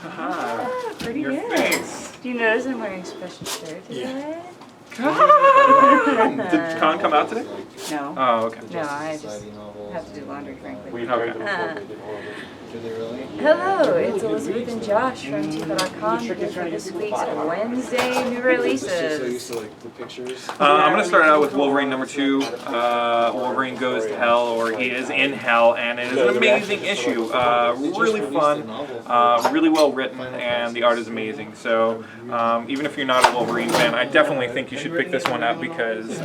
Ah, pretty Your good. face. Do you notice I'm wearing a special shirt today? Did Con come out today? No. Oh, okay. No, I just have to do laundry, frankly. Okay. Hello, it's Elizabeth and Josh from Tifa.com here for this week's Wednesday new releases. I'm going to start out with Wolverine number 2. Wolverine Goes to Hell, or he is in hell, and it is an amazing issue. Really fun, really well written, and the art is amazing. So even if you're not a Wolverine fan, I definitely think you should pick this one up because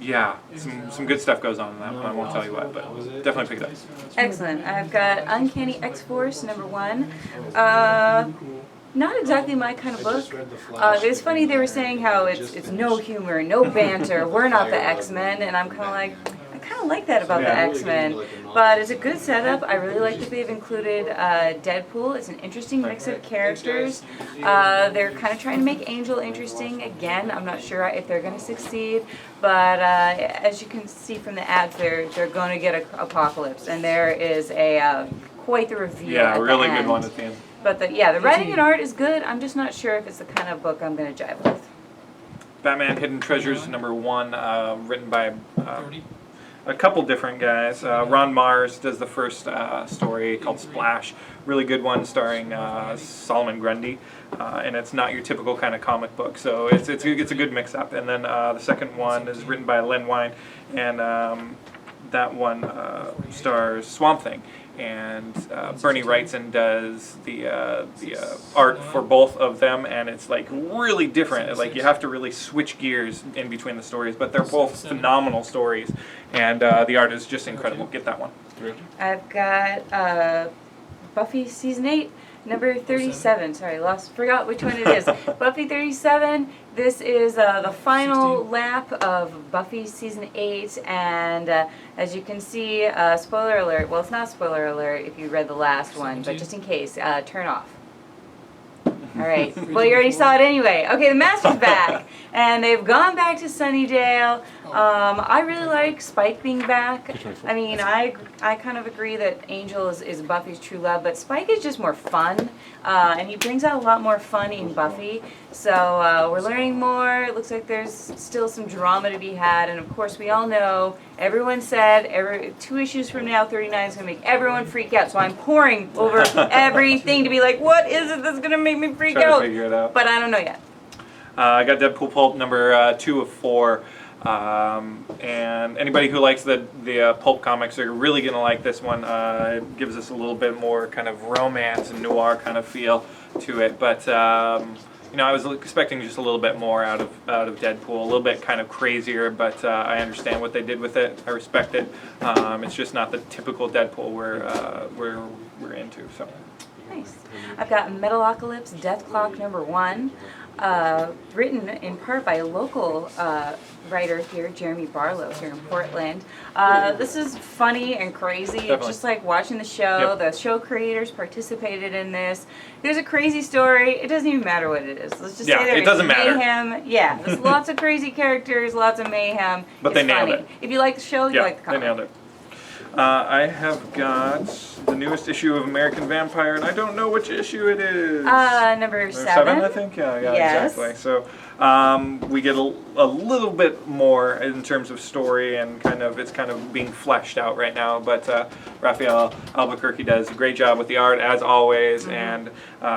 yeah, some good stuff goes on in that one. I won't tell you what, but definitely pick it up. Excellent. I've got Uncanny XForce number 1. Not exactly my kind of book. It's funny they were saying how it's no humor, no banter. We're not the X-Men, and I'm kind of like, I kind of like that about the X-Men. But it's a good setup. I really like that they've included Deadpool. It's an interesting mix of characters. They're kind of trying to make Angel interesting. Again, I'm not sure if they're going to succeed. But as you can see from the ads, they're going to get an Apocalypse, and there is a quite the reveal. Yeah, at really the good end. one at the end. But the writing and art is good. I'm just not sure if it's the kind of book I'm going to jive with. Batman Hidden Treasures number 1, written by a couple different guys. Ron Mars does the first story called Splash. Really good one, starring Solomon Grundy. And it's not your typical kind of comic book, so it's a good mix-up. And then the second one is written by Len Wein, and that one stars Swamp Thing. And Bernie Wrightson does the art for both of them, and it's like really different. Like you have to really switch gears in between the stories, but they're both phenomenal stories, and the art is just incredible. Get that one. I've got Buffy season 8. Number 37, sorry, forgot which one it is. Buffy 37, this is the final lap of Buffy Season 8, and as you can see, spoiler alert, well it's not spoiler alert if you read the last one, but just in case, turn off. Alright, well you already saw it anyway. Okay, the Master's back, and they've gone back to Sunnydale. I really like Spike being back. I mean, I kind of agree that Angel is Buffy's true love, but Spike is just more fun, and he brings out a lot more fun in Buffy. So we're learning more. It looks like there's still some drama to be had, and of course we all know, everyone said 2 issues from now, 39 is going to make everyone freak out. So I'm poring over everything to be like, what is it that's going to make me freak out? Trying to figure it out. But I don't know yet. I got Deadpool Pulp number 2 of 4. And anybody who likes the pulp comics are really going to like this one. It gives us a little bit more kind of romance and noir kind of feel to it. But you know, I was expecting just a little bit more out of Deadpool, a little bit kind of crazier. But I understand what they did with it. I respect it. It's just not the typical Deadpool we're into. So Nice. I've got Metalocalypse Death Clock number 1. Written in part by a local writer here, Jeremy Barlow, here in Portland. This is funny and crazy. It's just like watching the show. The show creators participated in this. There's a crazy story. It doesn't even matter what it is. Let's just say it doesn't matter. Mayhem. Yeah, there's lots of crazy characters, lots of mayhem. But they nailed it. If you like the show, you like the comic. They nailed it. I have got the newest issue of American Vampire, and I don't know which issue it is. Number 7. I think? Yeah, Yes. exactly. So we get a little bit more in terms of story, and it's kind of being fleshed out right now. But Raphael Albuquerque does a great job with the art, as always, and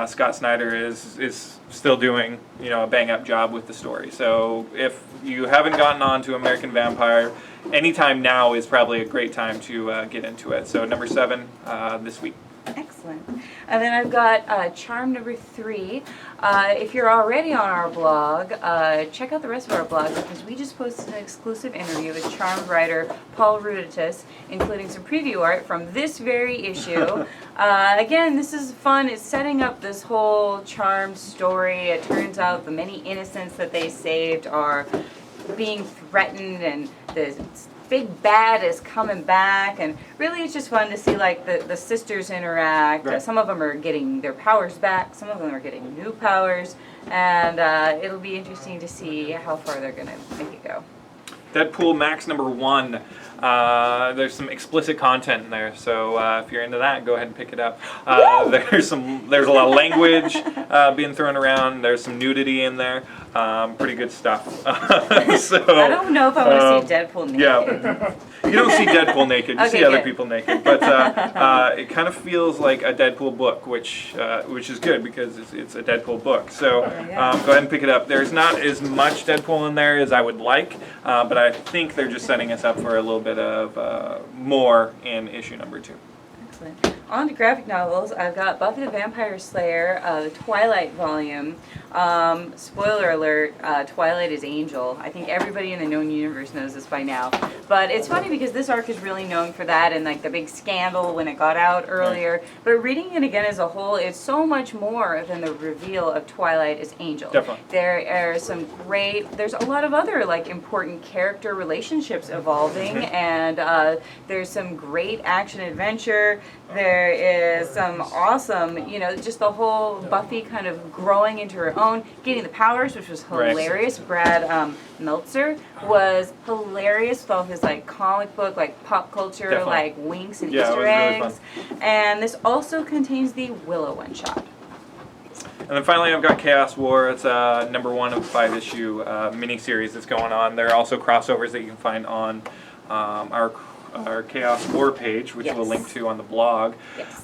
Scott Snyder is still doing a bang-up job with the story. So if you haven't gotten on to American Vampire, anytime now is probably a great time to get into it. So number 7 this week. Excellent. And then I've got Charm number 3. If you're already on our blog, check out the rest of our blog, because we just posted an exclusive interview with Charmed writer Paul Ruditus, including some preview art from this very issue. Again, this is fun. It's setting up this whole Charmed story. It turns out the many innocents that they saved are being threatened, and the big bad is coming back, and really it's just fun to see like the sisters interact. Right. Some of them are getting their powers back, some of them are getting new powers, and it'll be interesting to see how far they're going to make it go. Deadpool Max #1. There's some explicit content in there, so if you're into that, go ahead and pick it up. There's a lot of language being thrown around. There's some nudity in there. Pretty good stuff. So, I don't know if I want to see Deadpool naked. Yeah. You don't see Deadpool naked. You see other people naked, but it kind of feels like a Deadpool book, which is good because it's a Deadpool book. So go ahead and pick it up. There's not as much Deadpool in there as I would like, but I think they're just setting us up for a little bit of more in issue #2. Excellent. On to graphic novels, I've got Buffy the Vampire Slayer, the Twilight volume. Spoiler alert, Twilight is Angel. I think everybody in the known universe knows this by now. But it's funny because this arc is really known for that and like the big scandal when it got out earlier. Right. But reading it again as a whole, it's so much more than the reveal of Twilight is Angel. Definitely. There are some there's a lot of other like important character relationships evolving, and there's some great action adventure. There is some awesome, just the whole Buffy kind of growing into her own, getting the powers, which was hilarious. Right. Brad Meltzer was hilarious with all his like comic book, like pop culture, like winks and Easter eggs. Really and this also contains the Willow one-shot. And then finally, I've got Chaos War. It's #1 of 5-issue miniseries that's going on. There are also crossovers that you can find on our Chaos War page, which we'll link to on the blog. Yes.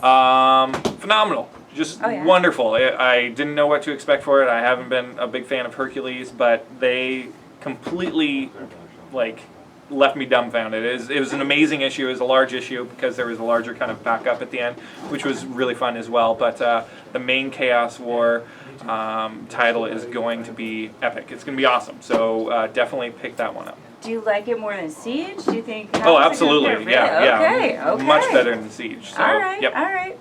Phenomenal. Just wonderful. I didn't know what to expect for it. I haven't been a big fan of Hercules, but they completely left me dumbfounded. It was an amazing issue. It was a large issue because there was a larger kind of backup at the end, which was really fun as well. But the main Chaos War title is going to be epic. It's going to be awesome. So definitely pick that one up. Do you like it more than Siege? Do you think? Oh, absolutely. Really? Yeah. Okay. Much better than Siege. So, all right.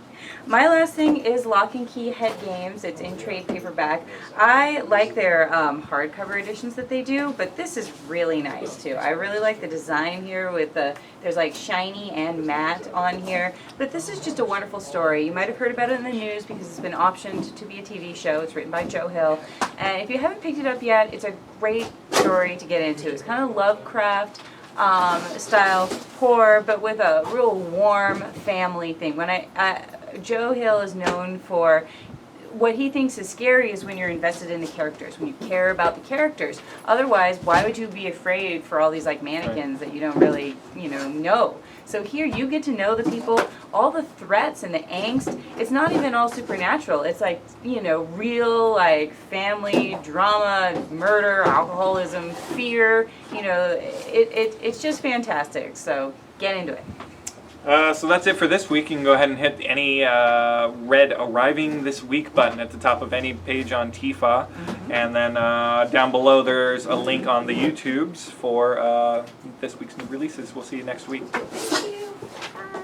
My last thing is Lock and Key Head Games. It's in trade paperback. I like their hardcover editions that they do, but this is really nice too. I really like the design here with there's like shiny and matte on here, but this is just a wonderful story. You might have heard about it in the news because it's been optioned to be a TV show. It's written by Joe Hill, and if you haven't picked it up yet, it's a great story to get into. It's kind of Lovecraft style horror, but with a real warm family thing. Joe Hill is known for what he thinks is scary is when you're invested in the characters, when you care about the characters. Otherwise, why would you be afraid for all these like mannequins that you don't really, know? So here you get to know the people, all the threats and the angst. It's not even all supernatural. It's like, real like family drama, murder, alcoholism, fear. It's just fantastic. So get into it. So that's it for this week. You can go ahead and hit any red Arriving This Week button at the top of any page on Tifa. And then down below there's a link on the YouTubes for this week's new releases. We'll see you next week. Thank you. Bye.